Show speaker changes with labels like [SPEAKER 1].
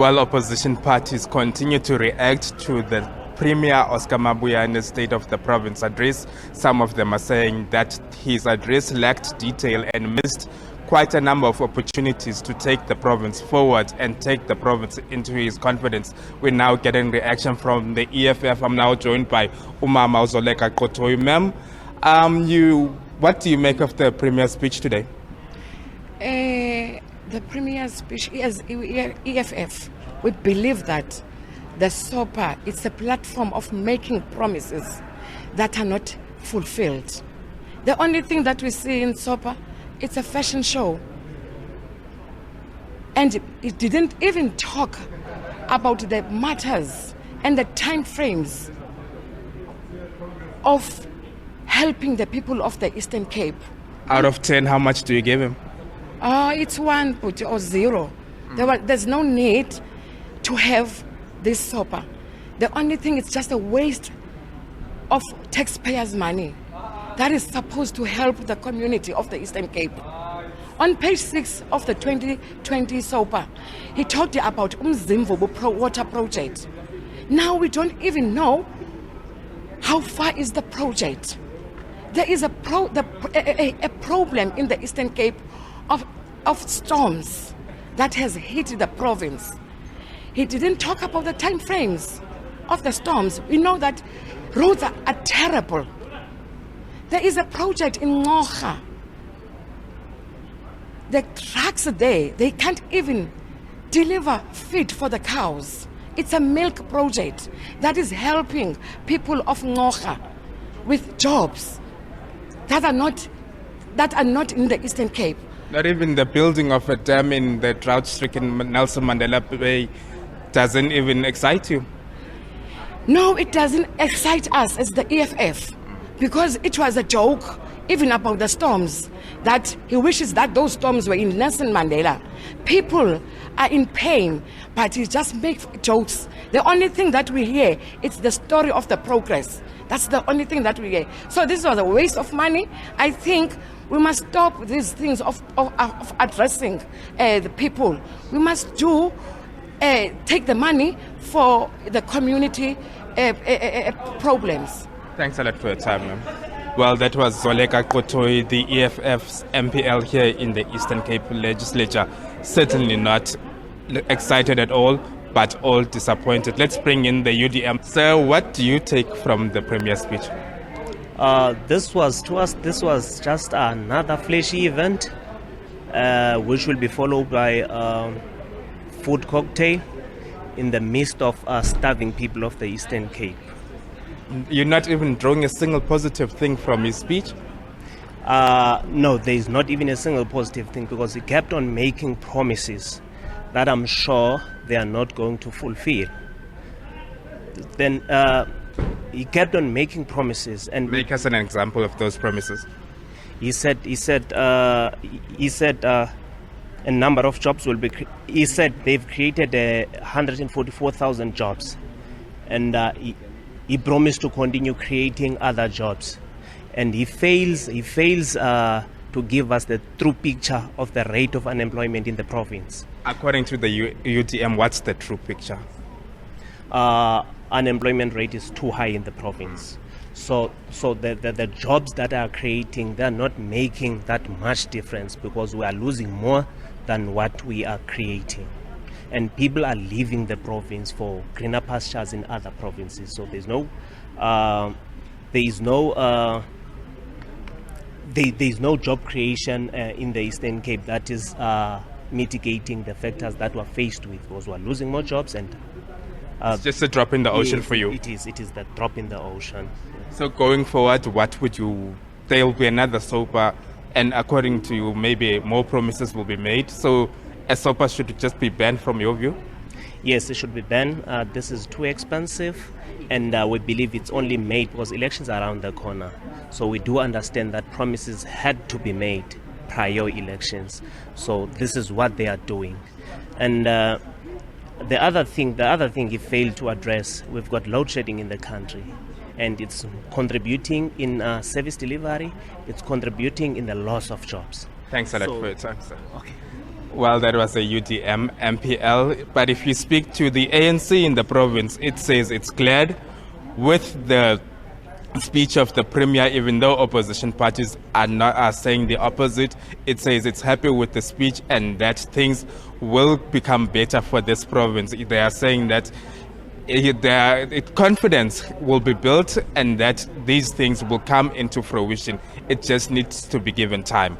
[SPEAKER 1] While opposition parties continue to react to the Premier Oscar Mabuyane's State of the Province address, some of them are saying that his address lacked detail and missed quite a number of opportunities to take the province forward and take the province into his confidence. We're now getting reaction from the EFF. I'm now joined by Umama Uzoleka Kotoy. Ma'am, what do you make of the Premier's speech today?
[SPEAKER 2] The Premier's speech is EFF. We believe that the SOPA is a platform of making promises that are not fulfilled. The only thing that we see in SOPA, it's a fashion show. And it didn't even talk about the matters and the time frames of helping the people of the Eastern Cape.
[SPEAKER 1] Out of 10, how much do you give him?
[SPEAKER 2] It's 1 or 0. There's no need to have this SOPA. The only thing is just a waste of taxpayers' money that is supposed to help the community of the Eastern Cape. On page 6 of the 2020 SOPA, he talked about Umzimvubu water project. Now we don't even know how far is the project. There is a problem in the Eastern Cape of storms that has hit the province. He didn't talk about the time frames of the storms. We know that roads are terrible. There is a project in Ngoga. The trucks there, they can't even deliver feed for the cows. It's a milk project that is helping people of Ngoga with jobs that are not in the Eastern Cape.
[SPEAKER 1] Not even the building of a dam in the drought-stricken Nelson Mandela Bay doesn't even excite you?
[SPEAKER 2] No, it doesn't excite us as the EFF, because it was a joke, even about the storms, that he wishes that those storms were in Nelson Mandela. People are in pain, but he just makes jokes. The only thing that we hear is the story of the progress. That's the only thing that we hear. So this was a waste of money. I think we must stop these things of addressing the people. We must take the money for the community problems.
[SPEAKER 1] Thanks a lot for your time, ma'am. Well, that was Zoleka Kotoy, the EFF's MPL here in the Eastern Cape Legislature. Certainly not excited at all, but all disappointed. Let's bring in the UDM. Sir, what do you take from the Premier's speech?
[SPEAKER 3] This was just another flashy event, which will be followed by food cocktail in the midst of starving people of the Eastern Cape.
[SPEAKER 1] You're not even drawing a single positive thing from his speech?
[SPEAKER 3] No, there is not even a single positive thing, because he kept on making promises that I'm sure they are not going to fulfill. Then he kept on making promises, and
[SPEAKER 1] make us an example of those promises.
[SPEAKER 3] He said a number of jobs will be. He said they've created 144,000 jobs, and he promised to continue creating other jobs, and he fails to give us the true picture of the rate of unemployment in the province.
[SPEAKER 1] According to the UTM, what's the true picture?
[SPEAKER 3] Unemployment rate is too high in the province. So the jobs that are creating, they're not making that much difference, because we are losing more than what we are creating. And people are leaving the province for greener pastures in other provinces. So there's no job creation in the Eastern Cape that is mitigating the factors that we're faced with, because we're losing more jobs, and
[SPEAKER 1] it's just a drop in the ocean for you.
[SPEAKER 3] It is the drop in the ocean.
[SPEAKER 1] So going forward, what would you? There will be another SOPA, and according to you, maybe more promises will be made. So a SOPA should just be banned from your view?
[SPEAKER 3] Yes, it should be banned. This is too expensive, and we believe it's only made because elections are around the corner. So we do understand that promises had to be made prior elections. So this is what they are doing. And the other thing he failed to address, we've got load shedding in the country, and it's contributing in service delivery, it's contributing in the loss of jobs.
[SPEAKER 1] Thanks a lot for your time, sir.
[SPEAKER 3] Okay.
[SPEAKER 1] Well, that was a UDM MPL. But if you speak to the ANC in the province, it says it's glad with the speech of the Premier, even though opposition parties are saying the opposite. It says it's happy with the speech and that things will become better for this province. They are saying that confidence will be built and that these things will come into fruition. It just needs to be given time.